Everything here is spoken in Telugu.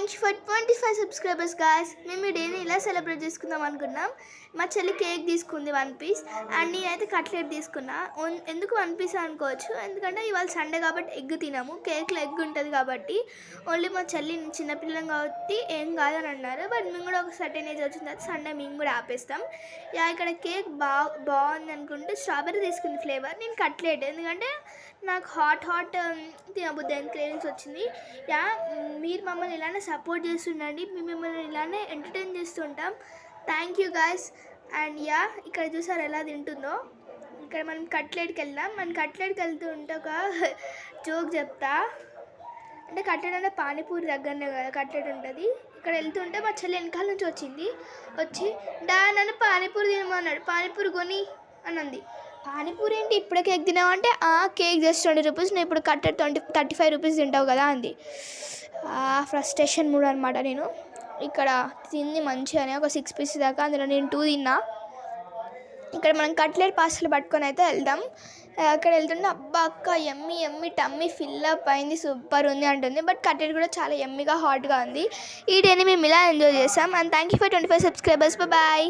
Thank you for 25 subscribers guys. మేము ఈ డేని ఇలా సెలబ్రేట్ చేసుకుందాం అనుకున్నాం. మా చెల్లి కేక్ తీసుకుంది 1 పీస్ అండ్ నేనైతే కట్లెట్ తీసుకున్నా. ఎందుకు 1 పీస్ అనుకోవచ్చు, ఎందుకంటే ఇవాళ సండే కాబట్టి ఎగ్ తినము, కేక్లో ఎగ్ ఉంటుంది కాబట్టి. ఓన్లీ మా చెల్లి చిన్నపిల్లలం కాబట్టి ఏం కాదని అన్నారు. బట్ మేము కూడా ఒక సర్టెన్ ఏజ్ వచ్చిన తర్వాత సండే మేము కూడా ఆపేస్తాం. ఇక్కడ కేక్ బాగుంది అనుకుంటే స్ట్రాబెర్రీ తీసుకుంది ఫ్లేవర్. నేను కట్లెట్, ఎందుకంటే నాకు హాట్ తినబుద్ది అని క్రేవింగ్స్ వచ్చింది. మీరు మమ్మల్ని ఇలానే సపోర్ట్ చేస్తుండండి, మేము మిమ్మల్ని ఇలానే ఎంటర్టైన్ చేస్తుంటాం. Thank you guys. అండ్ ఇక్కడ చూసారు ఎలా తింటుందో. ఇక్కడ మనం కట్లెట్కి వెళ్దాం. మనం కట్లెట్కి వెళ్తూ ఉంటే ఒక జోక్ చెప్తా. అంటే కట్లెట్ అంటే పానీపూరి దగ్గరనే కదా కట్లెట్ ఉంటుంది. ఇక్కడ వెళ్తుంటే మా చెల్లి వెనకాల నుంచి వచ్చి నన్ను పానీపూరి తినమన్నాడు, పానీపూరి కొని అన్నది. పానీపూరి ఏంటి ఇప్పుడే కేక్ తినావంటే కేక్ జస్ట్ 20 రూపీస్, నేను ఇప్పుడు కట్లెట్ 35 రూపీస్ తింటావు కదా అంది. ఫ్రస్ట్రేషన్ మూడ్ అనమాట. నేను ఇక్కడ తింది మంచిగానే ఒక 6 పీస్ దాకా, అందులో నేను 2 తిన్నా. ఇక్కడ మనం కట్లెట్ పార్సల్ పట్టుకొని అయితే వెళ్దాం. అక్కడ వెళ్తుంటే అబ్బా అక్క ఎమ్మి టమ్మీ ఫిల్అప్ అయింది, సూపర్ ఉంది అంటుంది. బట్ కట్లెట్ కూడా చాలా ఎమ్మిగా హాట్గా ఉంది. ఈ డేని మేము ఇలా ఎంజాయ్ చేసాం. And thank you for 25 subscribers. Bye.